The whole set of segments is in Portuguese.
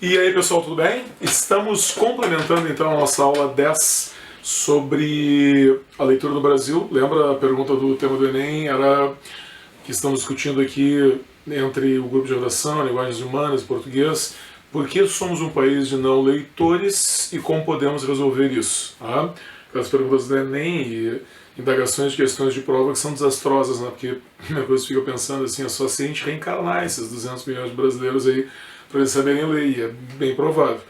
E aí pessoal, tudo bem? Estamos complementando então a nossa aula 10 sobre a leitura no Brasil. Lembra a pergunta do tema do Enem? Era que estamos discutindo aqui entre o grupo de redação, linguagens humanas e português, por que somos um país de não leitores e como podemos resolver isso? Tá? Aquelas perguntas do Enem e indagações de questões de prova que são desastrosas, né? Porque a primeira coisa que fica pensando assim, é só se a gente reencarnar esses 200 milhões de brasileiros aí para eles saberem ler, e é bem provável.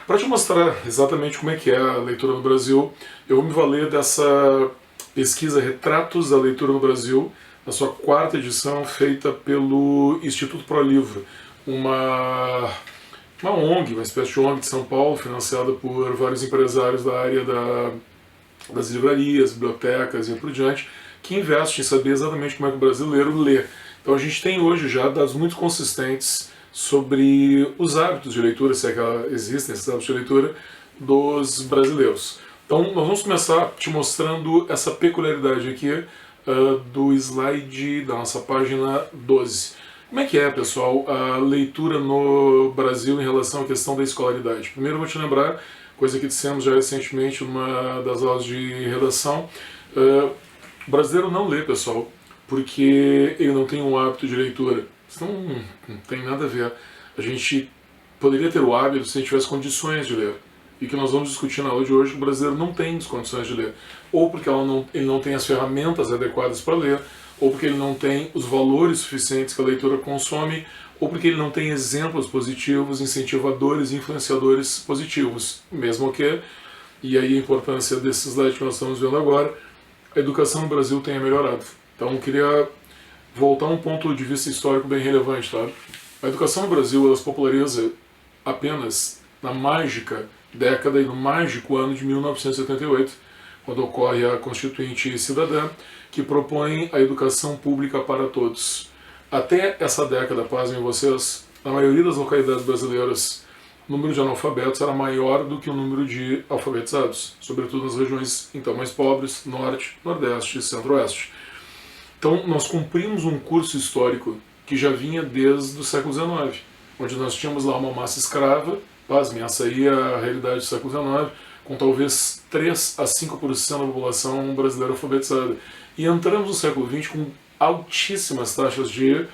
Para te mostrar exatamente como é que é a leitura no Brasil, eu vou me valer dessa pesquisa Retratos da Leitura no Brasil, na sua quarta edição, feita pelo Instituto ProLivro, uma ONG, uma espécie de ONG de São Paulo, financiada por vários empresários da área das livrarias, bibliotecas e assim por diante, que investe em saber exatamente como é que o brasileiro lê. Então a gente tem hoje já dados muito consistentes sobre os hábitos de leitura, se é que existem esses hábitos de leitura, dos brasileiros. Então nós vamos começar te mostrando essa peculiaridade aqui do slide da nossa página 12. Como é que é, pessoal, a leitura no Brasil em relação à questão da escolaridade? Primeiro eu vou te lembrar, coisa que dissemos já recentemente numa das aulas de redação, o brasileiro não lê, pessoal, porque ele não tem um hábito de leitura. Isso não tem nada a ver. A gente poderia ter o hábito se a gente tivesse condições de ler. E o que nós vamos discutir na aula de hoje, o brasileiro não tem condições de ler. Ou porque ele não tem as ferramentas adequadas para ler, ou porque ele não tem os valores suficientes que a leitura consome, ou porque ele não tem exemplos positivos, incentivadores, influenciadores positivos. Mesmo que, e aí a importância desse slide que nós estamos vendo agora, a educação no Brasil tenha melhorado. Então eu queria voltar a um ponto de vista histórico bem relevante, tá? A educação no Brasil, ela se populariza apenas na mágica década e no mágico ano de 1978, quando ocorre a Constituinte Cidadã, que propõe a educação pública para todos. Até essa década, pasmem vocês, na maioria das localidades brasileiras, o número de analfabetos era maior do que o número de alfabetizados, sobretudo nas regiões então mais pobres, Norte, Nordeste e Centro-Oeste. Então, nós cumprimos um curso histórico que já vinha desde o século XIX, onde nós tínhamos lá uma massa escrava, pasmem, essa aí é a realidade do século XIX, com talvez 3 a 5% da população brasileira alfabetizada. E entramos no século XX com altíssimas taxas de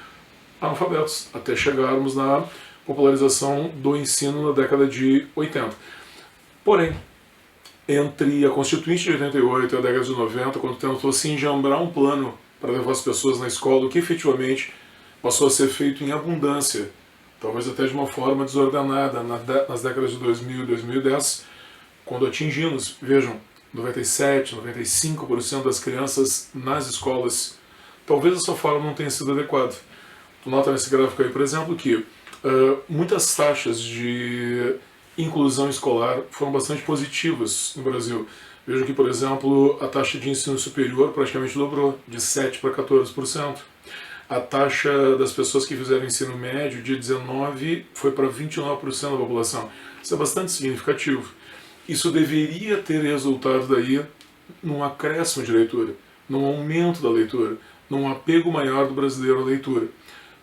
analfabetos, até chegarmos na popularização do ensino na década de 80. Porém, entre a Constituinte de 88 e a década de 90, quando tentou se enjambrar um plano para levar as pessoas na escola, o que efetivamente passou a ser feito em abundância, talvez até de uma forma desordenada, nas décadas de 2000 e 2010, quando atingimos, vejam, 97, 95% das crianças nas escolas, talvez essa forma não tenha sido adequada. Tu nota nesse gráfico aí, por exemplo, que muitas taxas de inclusão escolar foram bastante positivas no Brasil. Vejam que, por exemplo, a taxa de ensino superior praticamente dobrou, de 7% para 14%. A taxa das pessoas que fizeram ensino médio de 19% foi para 29% da população. Isso é bastante significativo. Isso deveria ter resultado daí num acréscimo de leitura, num aumento da leitura, num apego maior do brasileiro à leitura.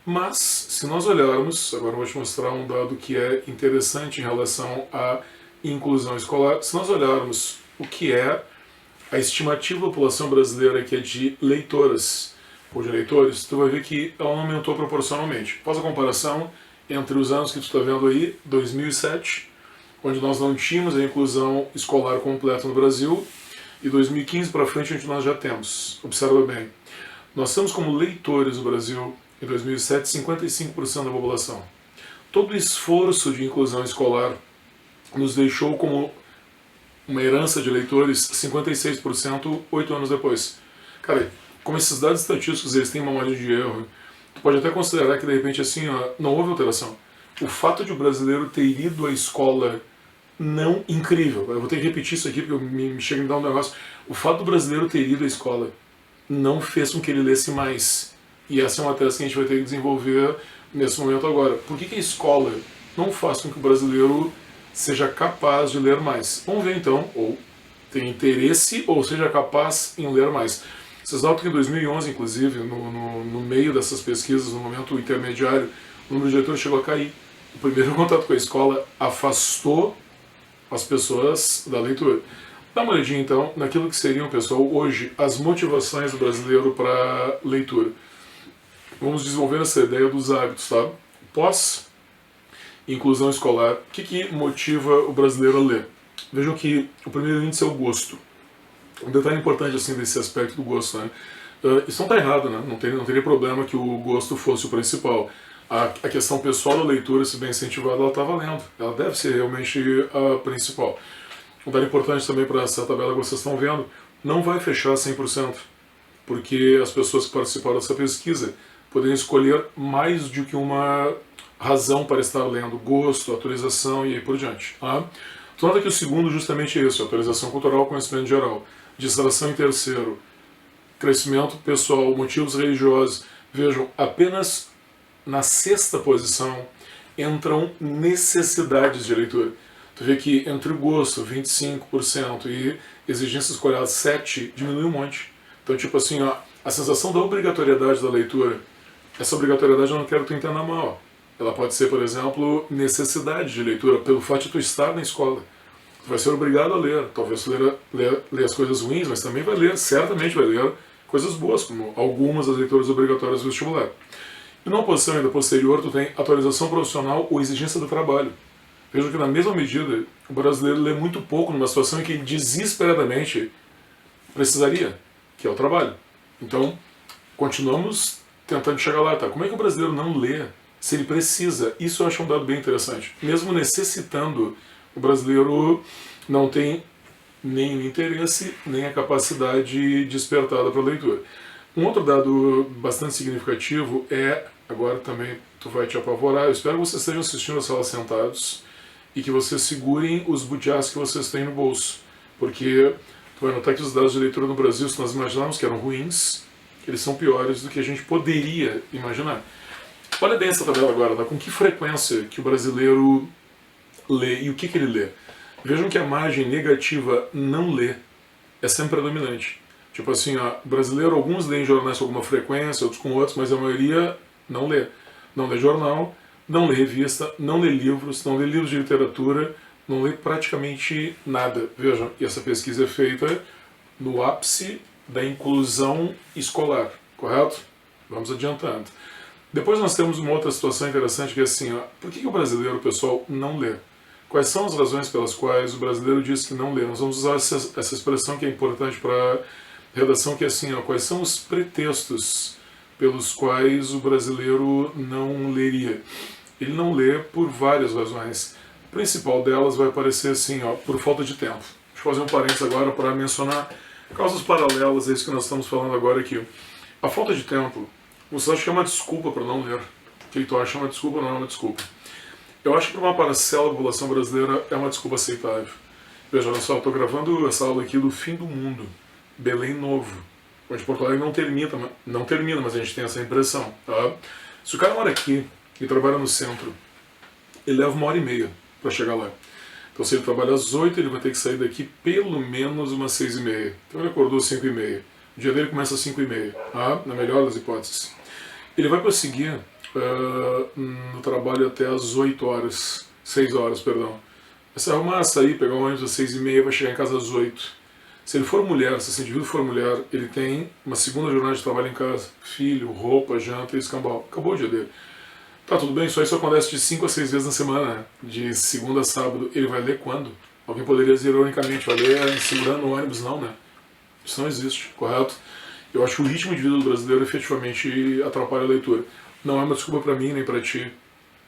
Mas, se nós olharmos, agora eu vou te mostrar um dado que é interessante em relação à inclusão escolar, se nós olharmos o que é a estimativa da população brasileira que é de leitoras ou de leitores, tu vai ver que ela não aumentou proporcionalmente. Faz a comparação entre os anos que tu está vendo aí, 2007, onde nós não tínhamos a inclusão escolar completa no Brasil, e 2015 para frente, onde nós já temos. Observa bem. Nós temos como leitores no Brasil, em 2007, 55% da população. Todo o esforço de inclusão escolar nos deixou como uma herança de leitores 56% 8 anos depois. Cara, como esses dados estatísticos eles têm uma margem de erro, tu pode até considerar que de repente assim, não houve alteração. O fato de o brasileiro ter ido à escola não incrível, eu vou ter que repetir isso aqui porque me chega a me dar um negócio, o fato do brasileiro ter ido à escola não fez com que ele lesse mais. E essa é uma tese que a gente vai ter que desenvolver nesse momento agora. Por que a escola não faz com que o brasileiro seja capaz de ler mais? Vamos ver então, ou tem interesse, ou seja capaz em ler mais. Vocês notam que em 2011, inclusive, no meio dessas pesquisas, no momento intermediário, o número de leitores chegou a cair. o primeiro contato com a escola afastou as pessoas da leitura. Dá uma olhadinha então naquilo que seriam, pessoal, hoje as motivações do brasileiro para leitura. Vamos desenvolver essa ideia dos hábitos, tá? Pós-inclusão escolar, o que motiva o brasileiro a ler? Vejam que o primeiro índice é o gosto. Um detalhe importante assim desse aspecto do gosto, né? Isso não está errado, né? Não teria problema que o gosto fosse o principal. A questão pessoal da leitura, se bem incentivada, ela está valendo. Ela deve ser realmente a principal. Um detalhe importante também para essa tabela que vocês estão vendo, não vai fechar 100%, porque as pessoas que participaram dessa pesquisa poderiam escolher mais do que uma razão para estar lendo: gosto, atualização e aí por diante. Tá? Tu nota que o segundo justamente é isso: atualização cultural, conhecimento geral. Distração em terceiro, crescimento pessoal, motivos religiosos. Vejam, apenas na sexta posição entram necessidades de leitura. Tu vê que entre o gosto, 25%, e exigências escolares, 7%, diminui um monte. Então, tipo assim, ó, a sensação da obrigatoriedade da leitura, essa obrigatoriedade eu não quero que tu entenda mal. Ela pode ser, por exemplo, necessidade de leitura, pelo fato de tu estar na escola. Tu vai ser obrigado a ler. Talvez ler as coisas ruins, mas também vai ler, certamente vai ler coisas boas, como algumas das leituras obrigatórias do vestibular. E numa posição ainda posterior, tu tem atualização profissional ou exigência do trabalho. Veja que na mesma medida, o brasileiro lê muito pouco numa situação em que ele desesperadamente precisaria, que é o trabalho. Então, continuamos tentando chegar lá, tá? Como é que o brasileiro não lê se ele precisa? Isso eu acho um dado bem interessante. Mesmo necessitando, o brasileiro não tem nem o interesse, nem a capacidade despertada para a leitura. Um outro dado bastante significativo é, agora também tu vai te apavorar, eu espero que vocês estejam assistindo a sala sentados e que vocês segurem os butiás que vocês têm no bolso, porque tu vai notar que os dados de leitura no Brasil, se nós imaginarmos que eram ruins, eles são piores do que a gente poderia imaginar. Olha bem essa tabela agora, tá? Com que frequência que o brasileiro lê e o que ele lê. Vejam que a margem negativa não lê é sempre predominante. Tipo assim, ó, brasileiro, alguns leem jornais com alguma frequência, outros com outros, mas a maioria não lê. Não lê jornal, não lê revista, não lê livros de literatura, não lê praticamente nada. Vejam, e essa pesquisa é feita no ápice da inclusão escolar, correto? Vamos adiantando. Depois nós temos uma outra situação interessante que é assim, ó, por que o brasileiro, pessoal, não lê? Quais são as razões pelas quais o brasileiro diz que não lê? Nós vamos usar essa expressão que é importante para redação, que é assim, ó, quais são os pretextos pelos quais o brasileiro não leria? Ele não lê por várias razões. A principal delas vai aparecer assim, ó, por falta de tempo. Deixa eu fazer um parênteses agora para mencionar causas paralelas a isso que nós estamos falando agora aqui. A falta de tempo, você acha que é uma desculpa para não ler? O que tu acha? É uma desculpa ou não é uma desculpa? Eu acho que para uma parcela da população brasileira é uma desculpa aceitável. Veja, olha só, eu estou gravando essa aula aqui do fim do mundo. Belém Novo, onde Porto Alegre não termina, mas a gente tem essa impressão. Tá? Se o cara mora aqui e trabalha no centro, ele leva 1h30 para chegar lá. Então se ele trabalha às 8, ele vai ter que sair daqui pelo menos umas 6h30. Então ele acordou às 5h30. O dia dele começa às 5h30, tá? Na melhor das hipóteses. Ele vai prosseguir no trabalho até às 8 horas, 6 horas, perdão. Vai se arrumar, sair, pegar um ônibus às 6h30, vai chegar em casa às 8. Se ele for mulher, se esse indivíduo for mulher, ele tem uma segunda jornada de trabalho em casa. Filho, roupa, janta e escambau. Acabou o dia dele. Tá, tudo bem, isso aí só acontece de 5 a 6 vezes na semana, né? De segunda a sábado. Ele vai ler quando? Alguém poderia dizer ironicamente, vai ler segurando o ônibus? Não, né? Isso não existe, correto? Eu acho que o ritmo de vida do brasileiro efetivamente atrapalha a leitura. Não é uma desculpa para mim nem para ti,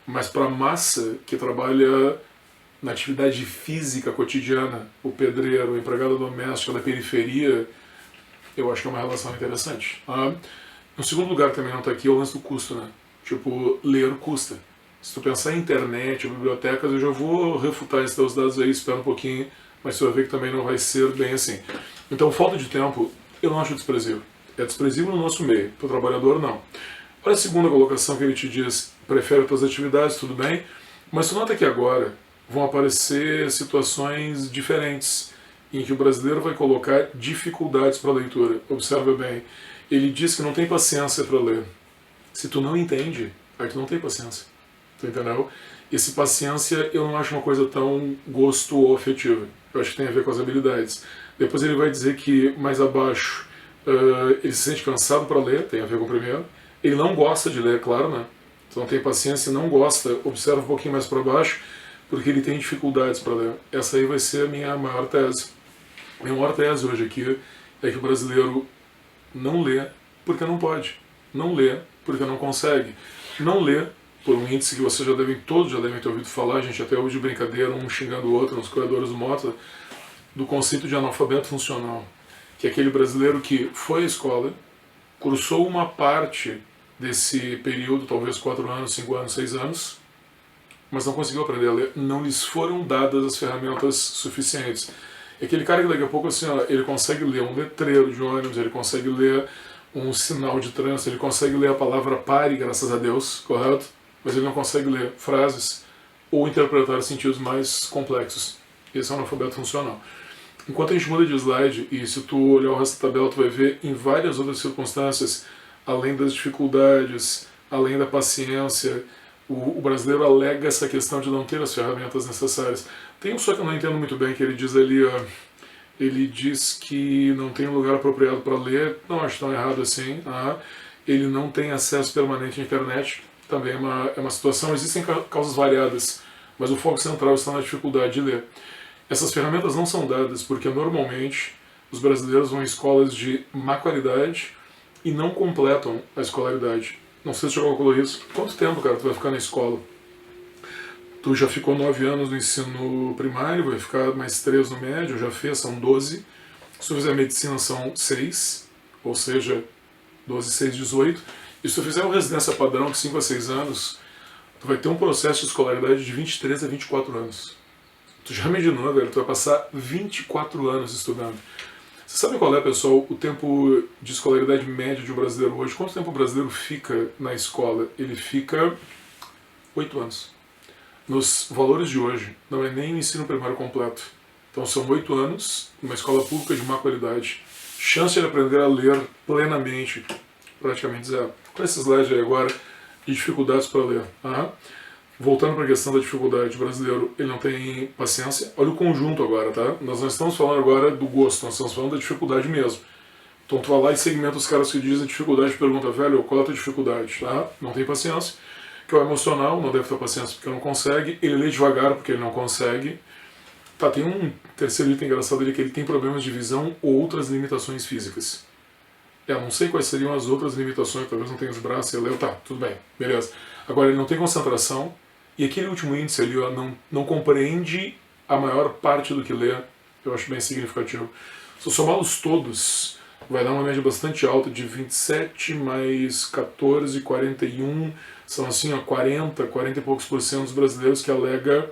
mas para a massa que trabalha na atividade física cotidiana, o pedreiro, o empregado doméstico da periferia, eu acho que é uma relação interessante. No segundo lugar também não está aqui é o lance do custo, né? Tipo, ler custa. Se tu pensar em internet, bibliotecas, eu já vou refutar esses teus dados aí, espera um pouquinho, mas você vai ver que também não vai ser bem assim. Então, falta de tempo, eu não acho desprezível. É desprezível no nosso meio, para o trabalhador não. Olha a segunda colocação que ele te diz, prefere outras atividades, tudo bem, mas tu nota que agora vão aparecer situações diferentes em que o brasileiro vai colocar dificuldades para a leitura. Observa bem, ele diz que não tem paciência para ler. Se tu não entende, aí tu não tem paciência. Tu entendeu? Esse paciência eu não acho uma coisa tão gosto ou afetiva. Eu acho que tem a ver com as habilidades. Depois ele vai dizer que mais abaixo ele se sente cansado para ler, tem a ver com o primeiro. Ele não gosta de ler, claro, né? Então tem paciência e não gosta, observa um pouquinho mais para baixo, porque ele tem dificuldades para ler. Essa aí vai ser a minha maior tese. Minha maior tese hoje aqui é que o brasileiro não lê porque não pode. Não lê porque não consegue. Não lê por um índice que vocês todos já devem ter ouvido falar, a gente até ouve de brincadeira, um xingando o outro nos corredores do Mota, do conceito de analfabeto funcional, que é aquele brasileiro que foi à escola, cursou uma parte desse período, talvez 4 anos, 5 anos, 6 anos, mas não conseguiu aprender a ler, não lhes foram dadas as ferramentas suficientes. É aquele cara que daqui a pouco assim, ó, ele consegue ler um letreiro de ônibus, ele consegue ler um sinal de trânsito, ele consegue ler a palavra pare, graças a Deus, correto? Mas ele não consegue ler frases ou interpretar sentidos mais complexos. Esse é o analfabeto funcional. Enquanto a gente muda de slide, e se tu olhar o resto da tabela, tu vai ver em várias outras circunstâncias, além das dificuldades, além da paciência, o brasileiro alega essa questão de não ter as ferramentas necessárias. Tem um só que eu não entendo muito bem, que ele diz ali, ó, ele diz que não tem um lugar apropriado para ler, não acho tão errado assim, ele não tem acesso permanente à internet, também é uma situação, existem causas variadas, mas o foco central está na dificuldade de ler. Essas ferramentas não são dadas porque normalmente os brasileiros vão em escolas de má qualidade e não completam a escolaridade. Não sei se já calculou isso. Quanto tempo, cara, tu vai ficar na escola? Tu já ficou 9 anos no ensino primário, vai ficar mais 3 no médio, já fez, são 12. Se tu fizer medicina são 6, ou seja, 12, 6, 18. E se tu fizer uma residência padrão de 5 a 6 anos, tu vai ter um processo de escolaridade de 23 a 24 anos. Tu já imaginou, velho? Tu vai passar 24 anos estudando. Você sabe qual é, pessoal, o tempo de escolaridade médio de um brasileiro hoje? Quanto tempo o brasileiro fica na escola? Ele fica 8 anos. Nos valores de hoje, não é nem o ensino primário completo. Então são 8 anos, numa escola pública de má qualidade. Chance de ele aprender a ler plenamente, praticamente zero. Com esse slide aí agora, de dificuldades para ler. Voltando para a questão da dificuldade, o brasileiro ele não tem paciência. Olha o conjunto agora, tá? Nós não estamos falando agora do gosto, nós estamos falando da dificuldade mesmo. Então tu vai lá e segmenta os caras que dizem dificuldade e pergunta, velho, qual é a tua dificuldade? Tá? Não tem paciência. Que é o emocional, não deve ter paciência porque não consegue. Ele lê devagar porque ele não consegue. Tá, tem um terceiro item engraçado ali que ele tem problemas de visão ou outras limitações físicas. Não sei quais seriam as outras limitações, talvez não tenha os braços, ele leu, tá, tudo bem, beleza. Agora ele não tem concentração. E aquele último índice ali, ó, não compreende a maior parte do que lê, eu acho bem significativo. Se eu somá-los todos, vai dar uma média bastante alta de 27 mais 14, 41, são assim, ó, 40 e poucos por cento dos brasileiros que alega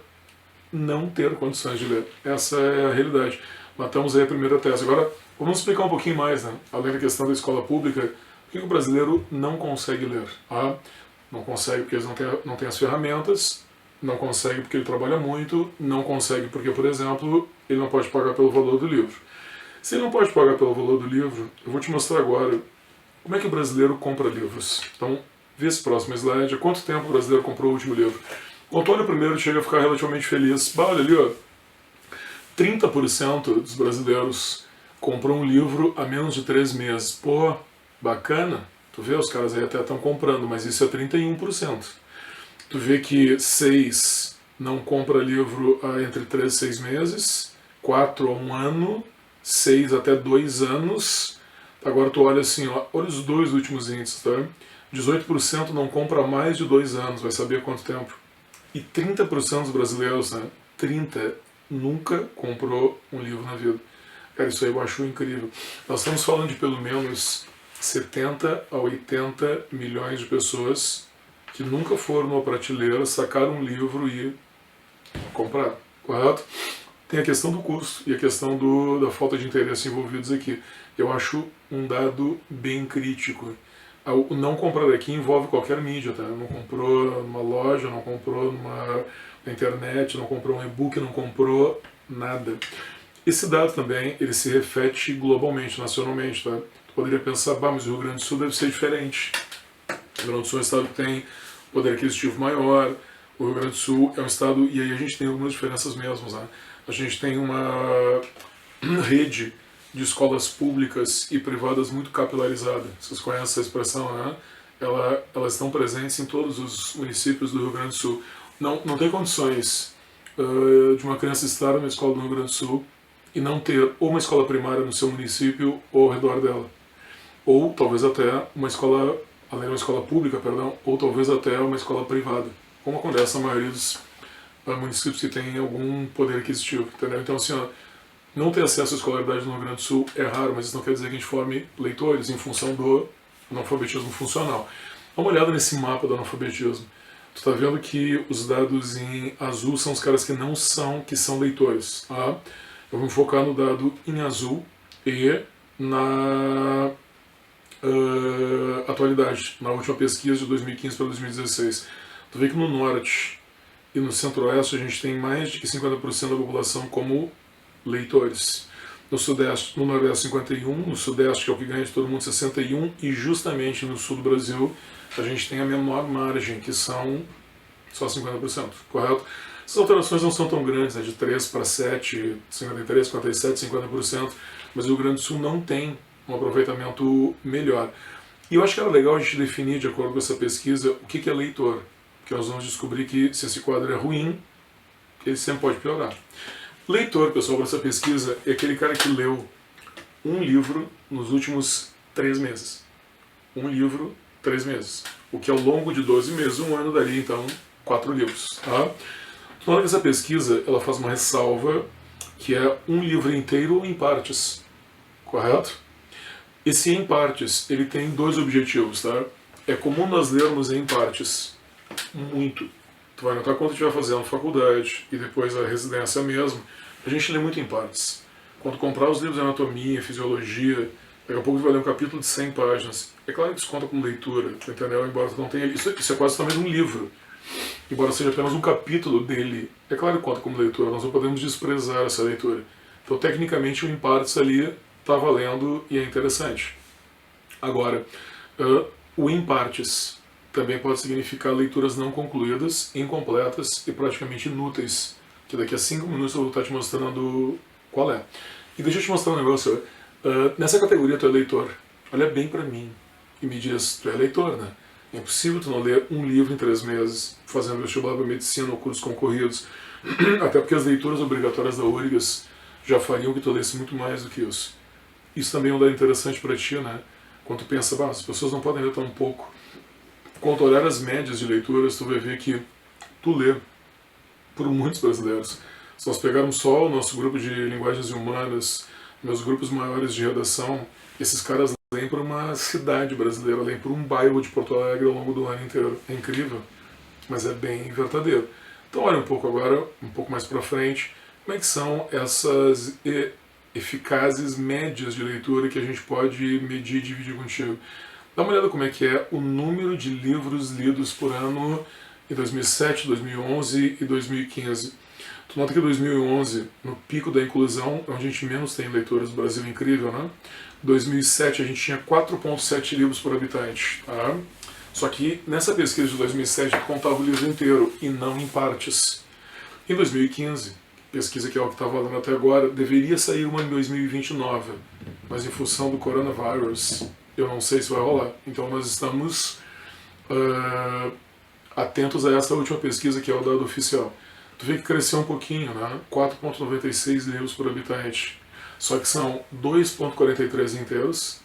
não ter condições de ler. Essa é a realidade. Matamos aí a primeira tese. Agora, vamos explicar um pouquinho mais, né? Além da questão da escola pública, por que o brasileiro não consegue ler? Não consegue porque eles não têm as ferramentas, não consegue porque ele trabalha muito, não consegue porque, por exemplo, ele não pode pagar pelo valor do livro. Se ele não pode pagar pelo valor do livro, eu vou te mostrar agora como é que o brasileiro compra livros. Então, vê esse próximo slide. Há quanto tempo o brasileiro comprou o último livro? O Antônio primeiro chega a ficar relativamente feliz. Olha ali, ó, 30% dos brasileiros compram um livro há menos de 3 meses. Pô, bacana. Tu vê, os caras aí até estão comprando, mas isso é 31%. Tu vê que 6 não compra livro há entre 3 e 6 meses, 4 a 1 ano, 6 até 2 anos. Agora tu olha assim, ó, olha os dois últimos índices, tá? 18% não compra há mais de 2 anos, vai saber quanto tempo. E 30% dos brasileiros, né? 30 nunca comprou um livro na vida. Cara, isso aí eu acho incrível. Nós estamos falando de pelo menos 70 a 80 milhões de pessoas que nunca foram numa prateleira, sacaram um livro e compraram, correto? Tem a questão do custo e a questão da falta de interesse envolvidos aqui. Eu acho um dado bem crítico. O não comprar aqui envolve qualquer mídia, tá? Não comprou numa loja, não comprou na internet, não comprou um e-book, não comprou nada. Esse dado também, ele se reflete globalmente, nacionalmente, tá? Tu poderia pensar, mas o Rio Grande do Sul deve ser diferente. O Rio Grande do Sul é um estado que tem poder aquisitivo maior, O Rio Grande do Sul é um estado, e aí a gente tem algumas diferenças mesmo, né? A gente tem uma rede de escolas públicas e privadas muito capilarizada. Vocês conhecem essa expressão, né? Elas estão presentes em todos os municípios do Rio Grande do Sul. Não tem condições de uma criança estar numa escola do Rio Grande do Sul e não ter ou uma escola primária no seu município ou ao redor dela. Ou talvez até uma escola, além de uma escola pública, perdão, ou talvez até uma escola privada, como acontece na maioria dos municípios que têm algum poder aquisitivo, entendeu? Então, assim, ó, não ter acesso à escolaridade no Rio Grande do Sul é raro, mas isso não quer dizer que a gente forme leitores em função do analfabetismo funcional. Dá uma olhada nesse mapa do analfabetismo. Tu está vendo que os dados em azul são os caras que são leitores. Tá? Eu vou me focar no dado em azul e na atualidade, na última pesquisa de 2015 para 2016. Tu vê que no norte e no centro-oeste a gente tem mais de 50% da população como leitores. No sudeste, no nordeste 51, no sudeste, que é o que ganha de todo mundo, 61, e justamente no sul do Brasil a gente tem a menor margem, que são só 50%, correto? Essas alterações não são tão grandes, né, de 3 para 7, 53, 57, 50%, mas o Rio Grande do Sul não tem um aproveitamento melhor. E eu acho que era legal a gente definir, de acordo com essa pesquisa, o que é leitor, porque nós vamos descobrir que se esse quadro é ruim, ele sempre pode piorar. Leitor, pessoal, para essa pesquisa, é aquele cara que leu um livro nos últimos 3 meses. Um livro, 3 meses. O que ao longo de 12 meses, um ano, daria, então, 4 livros. Tá? Na hora que essa pesquisa, ela faz uma ressalva que é um livro inteiro ou em partes. Correto? Esse em partes, ele tem 2 objetivos, tá? É comum nós lermos em partes. Muito. Tu vai notar quando tu estiver fazendo faculdade e depois a residência mesmo, a gente lê muito em partes. Quando comprar os livros de anatomia, fisiologia, daqui a pouco tu vai ler um capítulo de 100 páginas. É claro que isso conta como leitura, entendeu? Embora tu não tenha... Isso é quase também um livro. Embora seja apenas um capítulo dele, é claro que conta como leitura, nós não podemos desprezar essa leitura. Então, tecnicamente, o em partes ali está valendo e é interessante. Agora, o em partes também pode significar leituras não concluídas, incompletas e praticamente inúteis, que daqui a 5 minutos eu vou estar te mostrando qual é. E deixa eu te mostrar um negócio. Nessa categoria tu é leitor. Olha bem pra mim e me diz, tu é leitor, né? É impossível tu não ler um livro em 3 meses, fazendo vestibular para medicina ou cursos concorridos, até porque as leituras obrigatórias da URGS já fariam que tu lesse muito mais do que isso. Isso também é um dado interessante para ti, né? Quando tu pensa, as pessoas não podem ler tão pouco. Quando olhar as médias de leituras, tu vai ver que tu lê por muitos brasileiros. Se nós pegarmos só o nosso grupo de linguagens humanas, meus grupos maiores de redação, esses caras leem por uma cidade brasileira, leem por um bairro de Porto Alegre ao longo do ano inteiro. É incrível, mas é bem verdadeiro. Então olha um pouco agora, um pouco mais para frente, como é que são essas eficazes médias de leitura que a gente pode medir e dividir contigo. Dá uma olhada como é que é o número de livros lidos por ano em 2007, 2011 e 2015. Tu nota que em 2011, no pico da inclusão, é onde a gente menos tem leitores do Brasil, incrível, né? Em 2007 a gente tinha 4,7 livros por habitante, tá? Só que nessa pesquisa de 2007 contava o livro inteiro e não em partes. Em 2015, pesquisa que é o que está valendo até agora, deveria sair uma em 2029, mas em função do coronavírus, eu não sei se vai rolar. Então nós estamos atentos a essa última pesquisa, que é o dado oficial. Tu vê que cresceu um pouquinho, né? 4,96 livros por habitante. Só que são 2,43 inteiros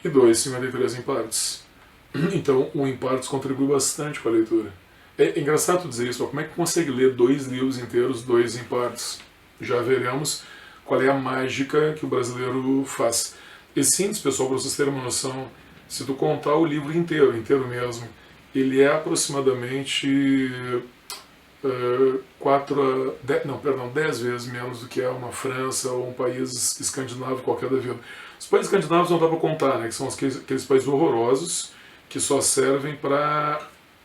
e 2,53 em partes. Então o em partes contribui bastante com a leitura. É engraçado tu dizer isso, mas como é que consegue ler 2 livros inteiros, 2 em partes? Já veremos qual é a mágica que o brasileiro faz. Esse índice, pessoal, para vocês terem uma noção, se tu contar o livro inteiro, inteiro mesmo, ele é aproximadamente 10 vezes menos do que é uma França ou um país escandinavo qualquer da vida. Os países escandinavos não dá para contar, né, que são aqueles países horrorosos que só servem para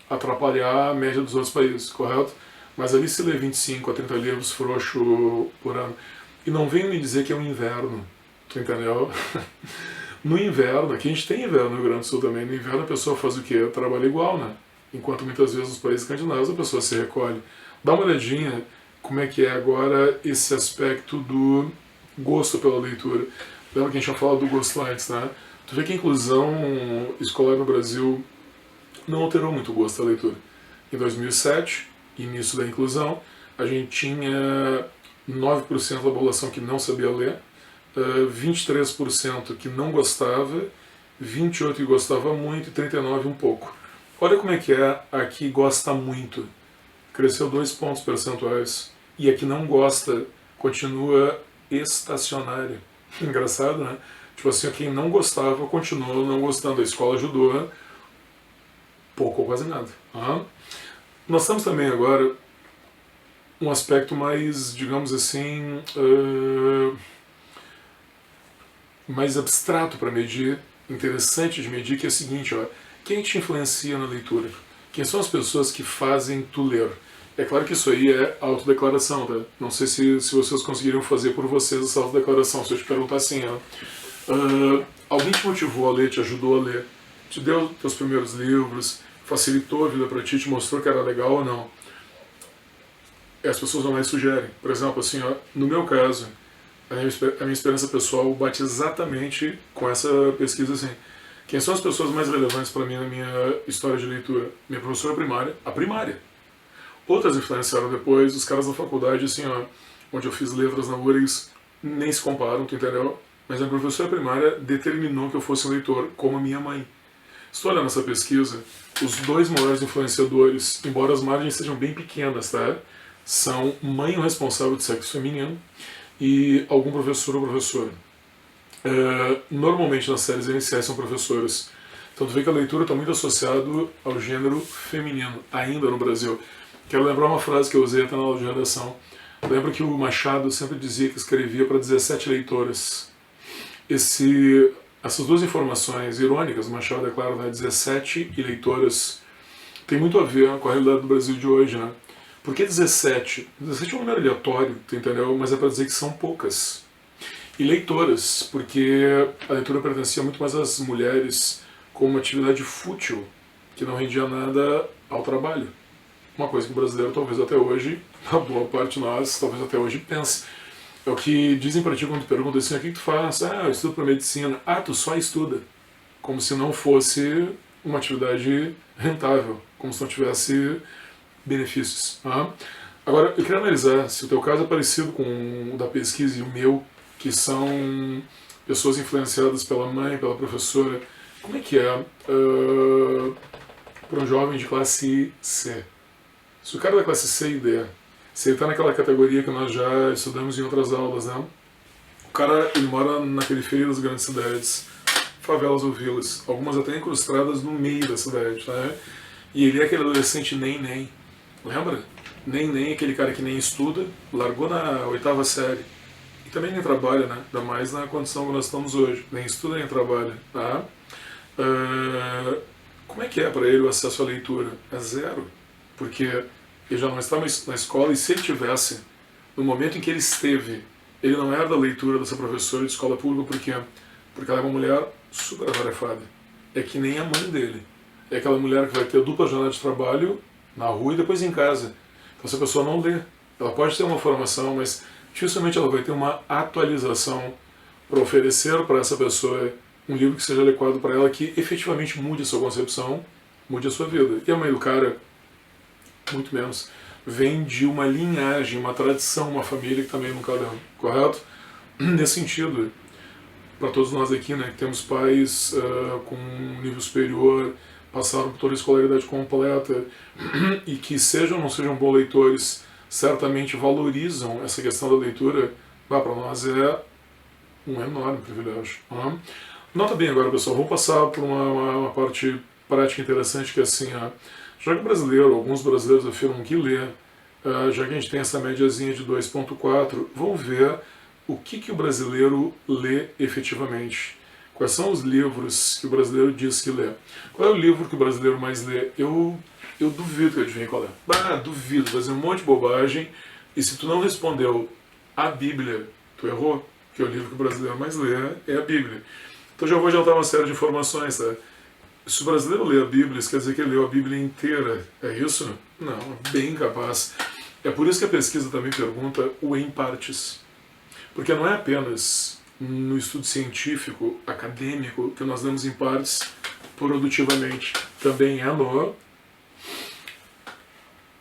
atrapalhar a média dos outros países, correto? Mas ali se lê 25 a 30 livros frouxo por ano. E não venham me dizer que é um inverno, tu entendeu? No inverno, aqui a gente tem inverno no Rio Grande do Sul também, no inverno a pessoa faz o quê? Trabalha igual, né? enquanto muitas vezes nos países escandinavos a pessoa se recolhe. Dá uma olhadinha como é que é agora esse aspecto do gosto pela leitura. Lembra que a gente já falou do gosto antes, né? Tu vê que a inclusão escolar no Brasil não alterou muito o gosto da leitura. Em 2007, início da inclusão, a gente tinha 9% da população que não sabia ler, 23% que não gostava, 28% que gostava muito e 39% um pouco. Olha como é que é aqui gosta muito. Cresceu 2 pontos percentuais. E aqui não gosta continua estacionária. Engraçado, né? Tipo assim, quem não gostava continuou não gostando. A escola ajudou pouco ou quase nada. Uhum. Nós temos também agora um aspecto mais, digamos assim, mais abstrato para medir, interessante de medir, que é o seguinte, ó, quem te influencia na leitura? Quem são as pessoas que fazem tu ler? É claro que isso aí é autodeclaração, tá? Não sei se vocês conseguiriam fazer por vocês essa autodeclaração, se eu te perguntar assim, ó, alguém te motivou a ler, te ajudou a ler, te deu teus primeiros livros, facilitou a vida para ti, te mostrou que era legal ou não? As pessoas não mais sugerem. Por exemplo, assim, ó, no meu caso, a minha experiência pessoal bate exatamente com essa pesquisa assim. Quem são as pessoas mais relevantes para mim na minha história de leitura? Minha professora primária, a primária. Outras influenciaram depois, os caras da faculdade, assim, ó, onde eu fiz letras na URGS, nem se comparam, tu entendeu? Mas a professora primária determinou que eu fosse um leitor, como a minha mãe. Estou olhando essa pesquisa, os 2 maiores influenciadores, embora as margens sejam bem pequenas, tá? São mãe ou responsável de sexo feminino e algum professor ou professora. Normalmente nas séries iniciais são professoras. Então tu vê que a leitura está muito associado ao gênero feminino, ainda no Brasil. Quero lembrar uma frase que eu usei até na aula de redação. Lembro que o Machado sempre dizia que escrevia para 17 leitoras. Essas 2 informações irônicas, o Machado é claro, né, 17 e leitoras, tem muito a ver com a realidade do Brasil de hoje, né? Por que 17? 17 é um número aleatório, tu entendeu? Mas é para dizer que são poucas. E leitoras, porque a leitura pertencia muito mais às mulheres como uma atividade fútil, que não rendia nada ao trabalho. Uma coisa que o brasileiro talvez até hoje, a boa parte de nós, talvez até hoje pense. É o que dizem para ti quando tu pergunta assim, o que tu faz? Ah, eu estudo para medicina. Ah, tu só estuda. Como se não fosse uma atividade rentável, como se não tivesse benefícios. Agora, eu queria analisar se o teu caso é parecido com o da pesquisa e o meu, que são pessoas influenciadas pela mãe, pela professora. Como é que é para um jovem de classe C? Se o cara da classe C e D, se ele está naquela categoria que nós já estudamos em outras aulas, né? O cara, ele mora na periferia das grandes cidades, favelas ou vilas, algumas até incrustadas no meio da cidade, né? E ele é aquele adolescente nem. Lembra? Nem aquele cara que nem estuda, largou na 8ª série. E também nem trabalha, né? Ainda mais na condição que nós estamos hoje. Nem estuda, nem trabalha. Tá? Como é que é para ele o acesso à leitura? É zero. Porque ele já não está na escola, e se ele tivesse, no momento em que ele esteve, ele não era da leitura dessa professora de escola pública, por quê? Porque ela é uma mulher super atarefada. É que nem a mãe dele. É aquela mulher que vai ter dupla jornada de trabalho na rua e depois em casa. Então essa pessoa não lê. Ela pode ter uma formação, mas dificilmente ela vai ter uma atualização para oferecer para essa pessoa um livro que seja adequado para ela, que efetivamente mude a sua concepção, mude a sua vida. E a mãe do cara, muito menos, vem de uma linhagem, uma tradição, uma família que também nunca leu, correto? Nesse sentido, para todos nós aqui, né, que temos pais com um nível superior, passaram por toda a escolaridade completa e que sejam ou não sejam bons leitores, certamente valorizam essa questão da leitura, para nós é um enorme privilégio. Nota bem agora, pessoal, vamos passar por uma parte prática interessante, que é assim, já que o brasileiro, alguns brasileiros afirmam que lê, já que a gente tem essa médiazinha de 2,4, vamos ver o que o brasileiro lê efetivamente. Quais são os livros que o brasileiro diz que lê? Qual é o livro que o brasileiro mais lê? Eu duvido que adivinhe qual é. Duvido, fazer um monte de bobagem. E se tu não respondeu a Bíblia, tu errou, porque o livro que o brasileiro mais lê é a Bíblia. Então já vou adiantar uma série de informações, tá? Se o brasileiro lê a Bíblia, isso quer dizer que ele leu a Bíblia inteira. É isso? Não, bem capaz. É por isso que a pesquisa também pergunta o em partes. Porque não é apenas no estudo científico, acadêmico, que nós damos em partes produtivamente. Também é no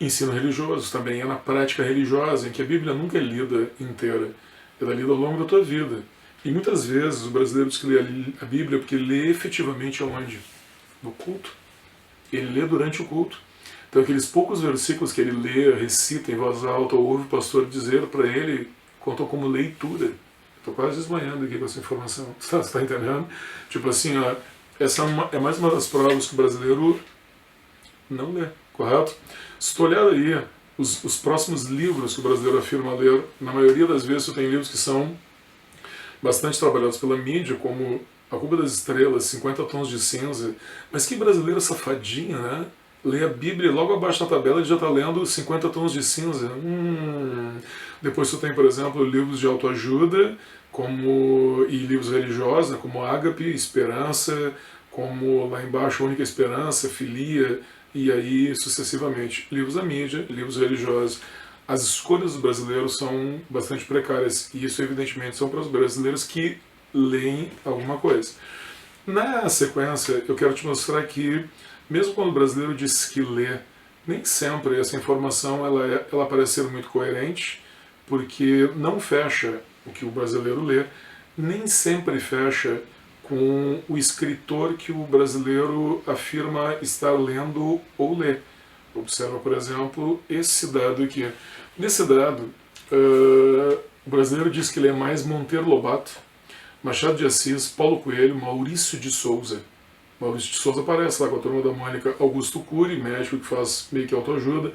ensino religioso, também é na prática religiosa, em que a Bíblia nunca é lida inteira. Ela é lida ao longo da tua vida. E muitas vezes o brasileiro diz que lê a Bíblia porque lê efetivamente aonde? No culto. Ele lê durante o culto. Então aqueles poucos versículos que ele lê, recita em voz alta, ou ouve o pastor dizer para ele, contou como leitura. Estou quase desmanhando aqui com essa informação. Você está entendendo? Tipo assim, ó, essa é mais uma das provas que o brasileiro não lê, correto? Se tu olhar aí os próximos livros que o brasileiro afirma ler, na maioria das vezes tu tem livros que são bastante trabalhados pela mídia, como A Cuba das Estrelas, 50 Tons de Cinza. Mas que brasileiro safadinho, né? Lê a Bíblia e logo abaixo da tabela ele já está lendo 50 Tons de Cinza. Depois tu tem, por exemplo, livros de autoajuda e livros religiosos, né, como Ágape, Esperança, como lá embaixo Única Esperança, Filia, e aí sucessivamente. Livros da mídia, livros religiosos. As escolhas dos brasileiros são bastante precárias, e isso evidentemente são para os brasileiros que leem alguma coisa. Na sequência, eu quero te mostrar que, mesmo quando o brasileiro diz que lê, nem sempre essa informação ela parece ser muito coerente, porque não fecha o que o brasileiro lê, nem sempre fecha com o escritor que o brasileiro afirma estar lendo ou ler. Observa, por exemplo, esse dado aqui. Nesse dado, o brasileiro diz que lê mais Monteiro Lobato, Machado de Assis, Paulo Coelho, Maurício de Souza. Maurício de Souza aparece lá com a turma da Mônica, Augusto Cury, médico que faz meio que autoajuda,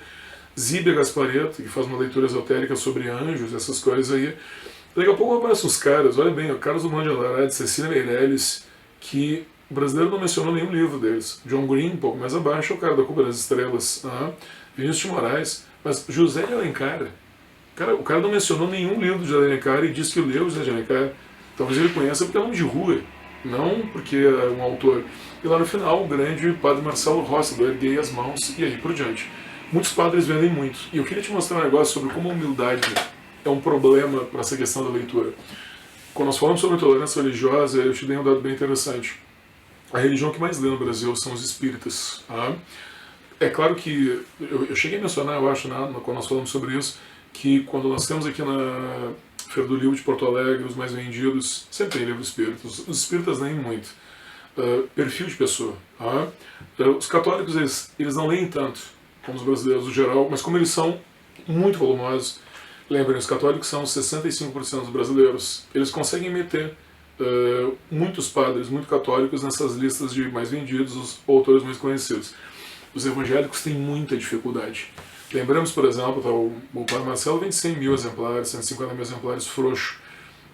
Zíbia Gasparetto, que faz uma leitura esotérica sobre anjos, essas coisas aí. Daqui a pouco aparecem uns caras, olha bem, o Carlos Drummond de Andrade, Cecília Meirelles, que o brasileiro não mencionou nenhum livro deles. John Green, um pouco mais abaixo, é o cara da Cuba das Estrelas. Vinícius de Moraes, mas José de Alencar. O cara não mencionou nenhum livro de José de Alencar e disse que leu José de Alencar. Talvez ele conheça porque é nome de rua, não porque é um autor. E lá no final, o grande padre Marcelo Rossi, do Erguei as Mãos, e aí por diante. Muitos padres vendem muito. E eu queria te mostrar um negócio sobre como a humildade é um problema para essa questão da leitura. Quando nós falamos sobre tolerância religiosa, eu te dei um dado bem interessante. A religião que mais lê no Brasil são os espíritas. É claro que, eu cheguei a mencionar, eu acho, quando nós falamos sobre isso, que quando nós temos aqui na Feira do Livro de Porto Alegre, os mais vendidos, sempre tem livro espíritas. Os espíritas leem muito. Perfil de pessoa. Os católicos, eles não leem tanto, como os brasileiros no geral, mas como eles são muito volumosos, lembrem, os católicos são 65% dos brasileiros, eles conseguem meter muitos padres, muito católicos nessas listas de mais vendidos, os autores mais conhecidos. Os evangélicos têm muita dificuldade. Lembramos, por exemplo, o Padre Marcelo vende 100 mil exemplares, 150 mil exemplares frouxo.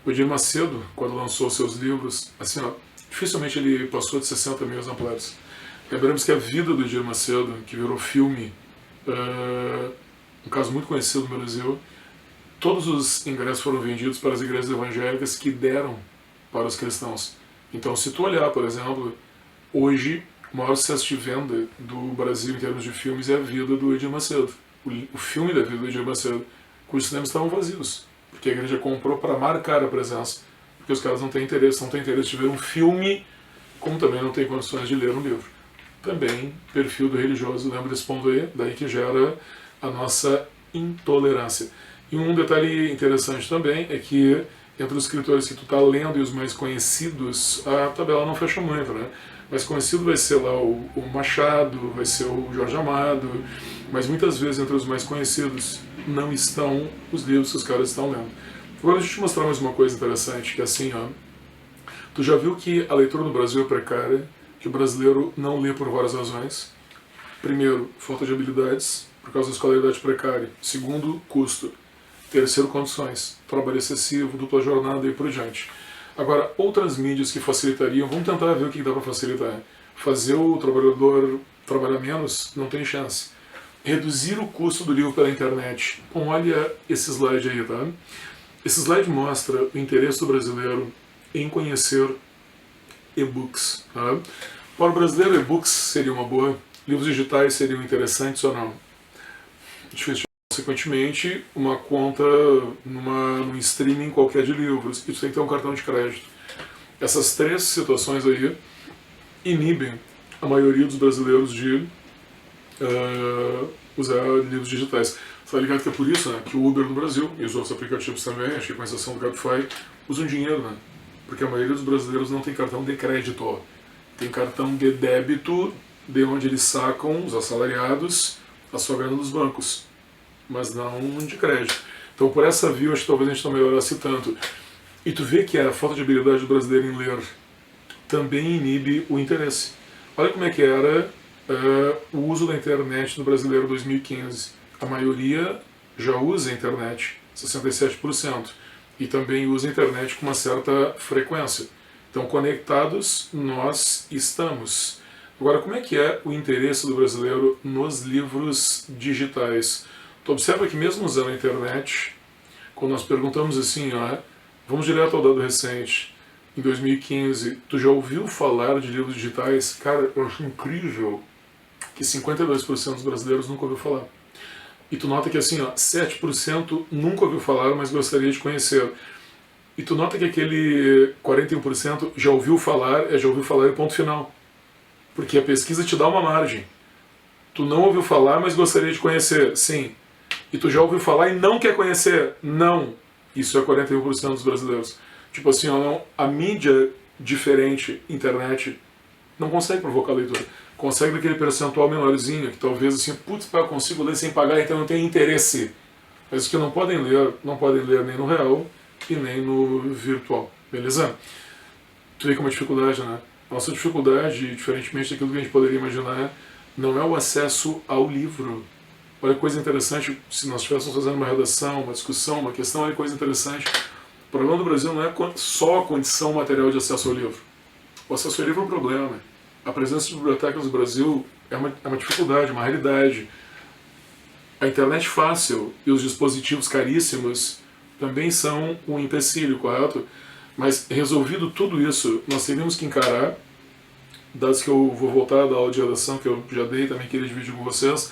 O Edir Macedo, quando lançou seus livros, assim, dificilmente ele passou de 60 mil exemplares. Lembramos que a vida do Edir Macedo, que virou filme, um caso muito conhecido no Brasil, todos os ingressos foram vendidos para as igrejas evangélicas que deram para os cristãos. Então, se tu olhar, por exemplo, hoje o maior sucesso de venda do Brasil em termos de filmes é a vida do Edir Macedo. O filme da vida do Edir Macedo, cujos cinemas estavam vazios, porque a igreja comprou para marcar a presença, porque os caras não têm interesse de ver um filme, como também não têm condições de ler um livro. Também, perfil do religioso, lembra desse ponto aí? Daí que gera a nossa intolerância. E um detalhe interessante também é que entre os escritores que tu está lendo e os mais conhecidos, a tabela não fecha muito, né? Mais conhecido vai ser lá o Machado, vai ser o Jorge Amado, mas muitas vezes entre os mais conhecidos não estão os livros que os caras estão lendo. Agora deixa eu te mostrar mais uma coisa interessante, que é assim, tu já viu que a leitura no Brasil é precária, que o brasileiro não lê por várias razões. Primeiro, falta de habilidades, por causa da escolaridade precária. Segundo, custo. Terceiro, condições, trabalho excessivo, dupla jornada e por diante. Agora, outras mídias que facilitariam, vamos tentar ver o que dá para facilitar. Fazer o trabalhador trabalhar menos, não tem chance. Reduzir o custo do livro pela internet. Bom, olha esse slide aí, tá? Esse slide mostra o interesse do brasileiro em conhecer e-books. Tá? Para o brasileiro, e-books seria uma boa, livros digitais seriam interessantes ou não? Difícil. Consequentemente, uma conta num streaming qualquer de livros, e tu tem que ter um cartão de crédito. Essas três situações aí inibem a maioria dos brasileiros de usar livros digitais. Você tá ligado que é por isso, né, que o Uber no Brasil, e os outros aplicativos também, acho que com exceção do Cabify, usam dinheiro, né? Porque a maioria dos brasileiros não tem cartão de crédito, tem cartão de débito, de onde eles sacam, os assalariados, a sua grana dos bancos, mas não de crédito. Então, por essa via, acho que talvez a gente não melhorasse tanto. E tu vê que a falta de habilidade do brasileiro em ler também inibe o interesse. Olha como é que era o uso da internet no brasileiro em 2015. A maioria já usa a internet, 67%, e também usa a internet com uma certa frequência. Então, conectados nós estamos. Agora, como é que é o interesse do brasileiro nos livros digitais? Tu observa que mesmo usando a internet, quando nós perguntamos assim, vamos direto ao dado recente, em 2015, tu já ouviu falar de livros digitais? Cara, eu acho incrível que 52% dos brasileiros nunca ouviu falar. E tu nota que assim, 7% nunca ouviu falar, mas gostaria de conhecer. E tu nota que aquele 41% já ouviu falar e ponto final. Porque a pesquisa te dá uma margem. Tu não ouviu falar, mas gostaria de conhecer. Sim. E tu já ouviu falar e não quer conhecer? Não. Isso é 41% dos brasileiros. Tipo assim, a mídia diferente, internet, não consegue provocar leitura. Consegue daquele percentual menorzinho, que talvez assim, eu consigo ler sem pagar, então não tem interesse. Mas os que não podem ler nem no real e nem no virtual. Beleza? Tu vê que é uma dificuldade, né? Nossa dificuldade, diferentemente daquilo que a gente poderia imaginar, não é o acesso ao livro. Olha que coisa interessante, se nós estivéssemos fazendo uma redação, uma discussão, uma questão, olha que coisa interessante. O problema do Brasil não é só a condição material de acesso ao livro. O acesso ao livro é um problema. A presença de bibliotecas no Brasil é uma dificuldade, uma realidade. A internet fácil e os dispositivos caríssimos também são um empecilho, correto? Mas resolvido tudo isso, nós teríamos que encarar, dados que eu vou voltar da aula de redação que eu já dei, também queria dividir com vocês,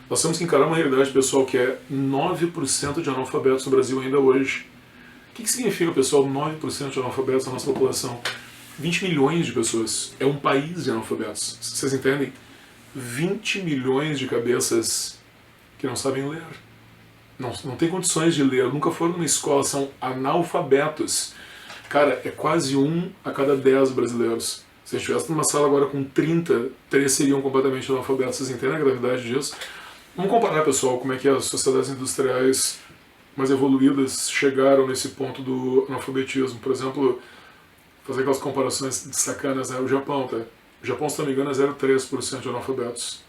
nós temos que encarar uma realidade, pessoal, que é 9% de analfabetos no Brasil ainda hoje. O que significa, pessoal, 9% de analfabetos na nossa população? 20 milhões de pessoas. É um país de analfabetos. Vocês entendem? 20 milhões de cabeças que não sabem ler. Não tem condições de ler, nunca foram numa escola, são analfabetos. Cara, é quase 1 a cada 10 brasileiros. Se a gente estivesse numa sala agora com 30, 3 seriam completamente analfabetos. Vocês entendem a gravidade disso? Vamos comparar, pessoal, como é que as sociedades industriais mais evoluídas chegaram nesse ponto do analfabetismo. Por exemplo, fazer aquelas comparações sacanas, né? O Japão, tá? O Japão, se não me engano, é 0,3% de analfabetos.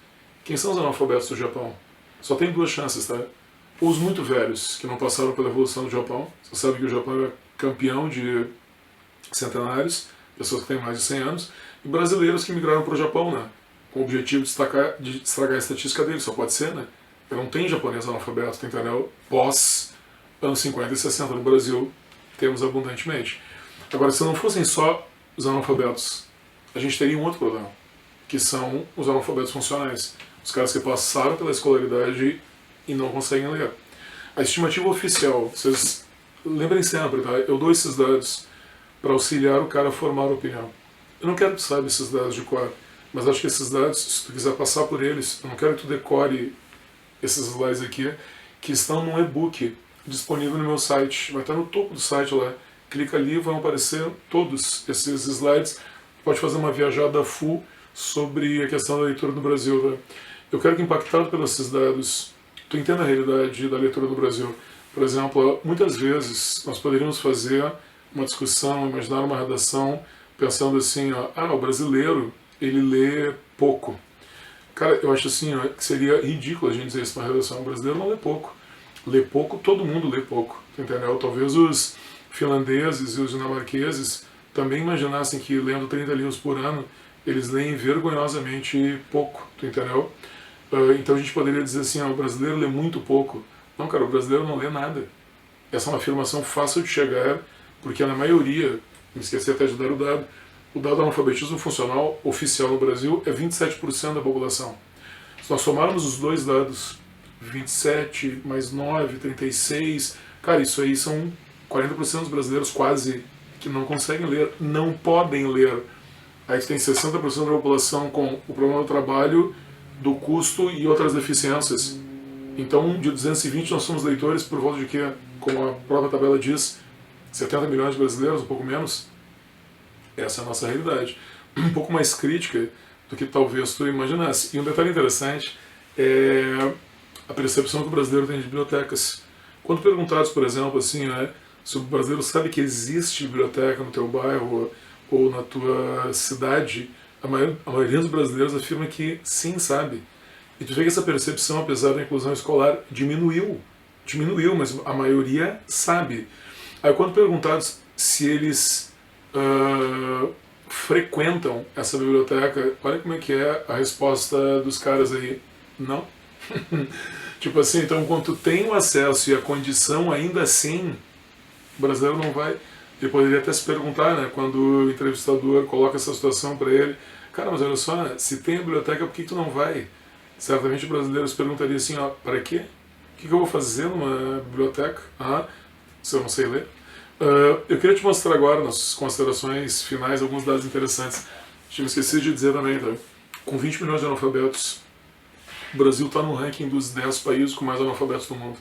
Quem são os analfabetos do Japão? Só tem 2 chances, tá? Ou os muito velhos, que não passaram pela evolução do Japão. Você sabe que o Japão é campeão de centenários, pessoas que têm mais de 100 anos, e brasileiros que migraram para o Japão, né? Com o objetivo de estragar a estatística deles. Só pode ser, né? Não tem japonês analfabeto, tem, entendeu? Pós anos 50 e 60 no Brasil, temos abundantemente. Agora, se não fossem só os analfabetos, a gente teria um outro problema, que são os analfabetos funcionais. Os caras que passaram pela escolaridade e não conseguem ler. A estimativa oficial, vocês lembrem sempre, tá? Eu dou esses dados para auxiliar o cara a formar opinião. Eu não quero que tu saiba esses dados de cor, mas acho que esses dados, se tu quiser passar por eles, eu não quero que tu decore esses slides aqui, que estão num e-book disponível no meu site. Vai estar no topo do site lá. Clica ali e vão aparecer todos esses slides. Pode fazer uma viajada full sobre a questão da leitura no Brasil. Tá? Eu quero que, impactado pelos esses dados, tu entenda a realidade da leitura no Brasil. Por exemplo, muitas vezes nós poderíamos fazer uma discussão, imaginar uma redação, pensando assim, o brasileiro, ele lê pouco. Cara, eu acho assim, que seria ridículo a gente dizer isso na redação. O brasileiro não lê pouco. Lê pouco, todo mundo lê pouco, entendeu? Talvez os finlandeses e os dinamarqueses também imaginassem que, lendo 30 livros por ano, eles leem vergonhosamente pouco, entendeu? Então a gente poderia dizer assim, o brasileiro lê muito pouco. Não, cara, o brasileiro não lê nada. Essa é uma afirmação fácil de chegar, porque na maioria, me esqueci até de dar o dado, O dado do analfabetismo funcional oficial no Brasil é 27% da população. Se nós somarmos os dois dados, 27 mais 9, 36, cara, isso aí são 40% dos brasileiros quase que não conseguem ler, não podem ler. Aí tem 60% da população com o problema do trabalho, do custo e outras deficiências. Então, de 220 nós somos leitores por volta de que, como a própria tabela diz, 70 milhões de brasileiros, um pouco menos. Essa é a nossa realidade. Um pouco mais crítica do que talvez tu imaginasse. E um detalhe interessante é a percepção que o brasileiro tem de bibliotecas. Quando perguntados, por exemplo, assim, né, se o brasileiro sabe que existe biblioteca no teu bairro ou na tua cidade, a maioria dos brasileiros afirma que sim, sabe. E tu vê que essa percepção, apesar da inclusão escolar, diminuiu, mas a maioria sabe. Aí quando perguntados se eles frequentam essa biblioteca, olha como é que é a resposta dos caras aí. Não. Tipo assim, então quando tu tem o acesso e a condição, ainda assim, o brasileiro não vai. Ele poderia até se perguntar, né, quando o entrevistador coloca essa situação para ele, cara, mas olha só, se tem a biblioteca, por que tu não vai? Certamente o brasileiro se perguntaria assim, ó, para quê? O que eu vou fazer numa biblioteca? Se eu não sei ler. Eu queria te mostrar agora, nas considerações finais, alguns dados interessantes. Tinha esquecido de dizer também, tá? Com 20 milhões de analfabetos, o Brasil está no ranking dos 10 países com mais analfabetos do mundo.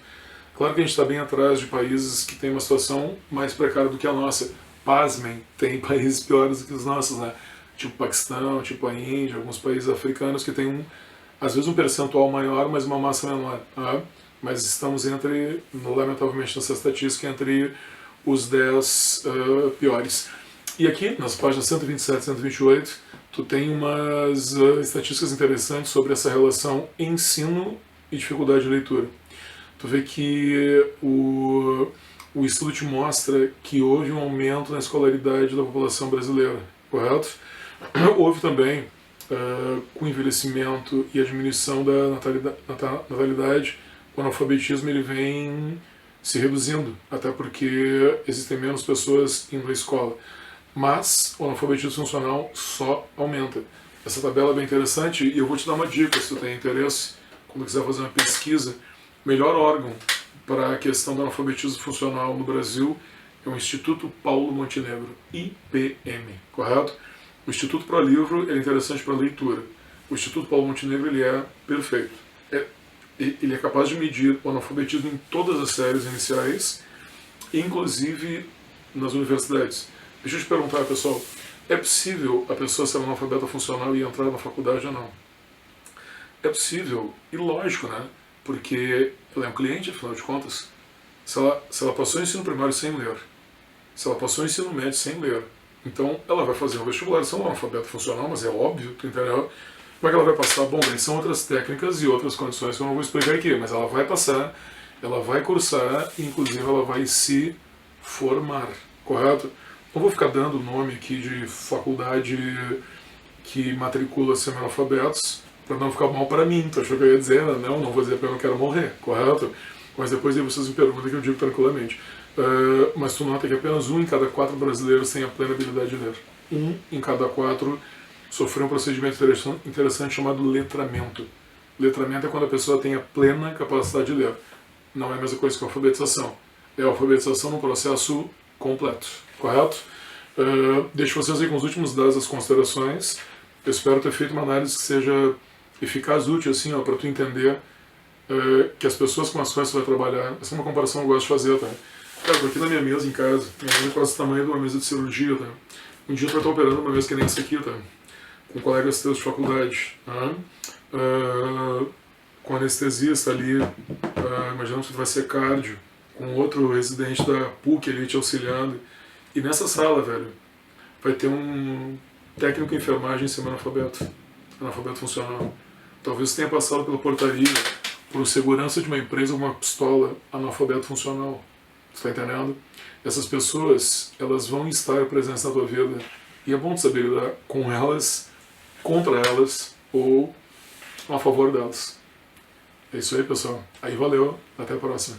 Claro que a gente está bem atrás de países que têm uma situação mais precária do que a nossa. Pasmem, tem países piores do que os nossos, né? Tipo o Paquistão, tipo a Índia, alguns países africanos que têm às vezes um percentual maior, mas uma massa menor. Tá? Mas estamos lamentavelmente nessa estatística, entre os 10 piores. E aqui, nas páginas 127 e 128, tu tem umas estatísticas interessantes sobre essa relação ensino e dificuldade de leitura. Tu vê que o estudo te mostra que houve um aumento na escolaridade da população brasileira, correto? Houve também, com o envelhecimento e a diminuição da natalidade, o analfabetismo ele vem se reduzindo, até porque existem menos pessoas indo à escola. Mas o analfabetismo funcional só aumenta. Essa tabela é bem interessante e eu vou te dar uma dica, se tu tem interesse, quando quiser fazer uma pesquisa. O melhor órgão para a questão do analfabetismo funcional no Brasil é o Instituto Paulo Montenegro, IPM, correto? O Instituto ProLivro é interessante para leitura. O Instituto Paulo Montenegro ele é perfeito. Ele é capaz de medir o analfabetismo em todas as séries iniciais, inclusive nas universidades. Deixa eu te perguntar, pessoal, é possível a pessoa ser analfabeta funcional e entrar na faculdade ou não? É possível, e lógico, né? Porque ela é um cliente, afinal de contas. Se ela passou o ensino primário sem ler, se ela passou o ensino médio sem ler, então ela vai fazer um vestibular, são um analfabeto funcional, mas é óbvio, tu entendeu? Como é que ela vai passar? Bom, daí são outras técnicas e outras condições que eu não vou explicar aqui, mas ela vai passar, ela vai cursar e inclusive ela vai se formar, correto? Não vou ficar dando o nome aqui de faculdade que matricula semi-analfabetos para não ficar mal para mim, tu achou que eu ia dizer? Não vou dizer porque eu não quero morrer, correto? Mas depois aí vocês me perguntam que eu digo tranquilamente. Mas tu nota que apenas 1 em cada 4 brasileiros tem a plena habilidade de ler. 1 em cada 4 sofreu um procedimento interessante chamado letramento. Letramento é quando a pessoa tem a plena capacidade de ler. Não é a mesma coisa que a alfabetização. É a alfabetização num processo completo, correto? Deixo vocês aí com os últimos dados das considerações. Eu espero ter feito uma análise que seja eficaz, útil, assim, para tu entender que as pessoas com as quais você vai trabalhar, essa é uma comparação que eu gosto de fazer, tá? Cara, tô aqui na minha mesa em casa, minha mesa é quase o tamanho de uma mesa de cirurgia, tá? Um dia tu vai estar operando uma mesa que nem essa aqui, tá? Com colegas teus de faculdade, tá? Com anestesista ali, imaginamos que tu vai ser cardio, com outro residente da PUC ali te auxiliando. E nessa sala, velho, vai ter um técnico em enfermagem semi-analfabeto, analfabeto funcional. Talvez tenha passado pela portaria, por segurança de uma empresa com uma pistola, analfabeto funcional. Você está entendendo? Essas pessoas, elas vão estar presentes na tua vida e é bom tu saber lidar com elas, contra elas ou a favor delas. É isso aí, pessoal. Aí valeu, até a próxima.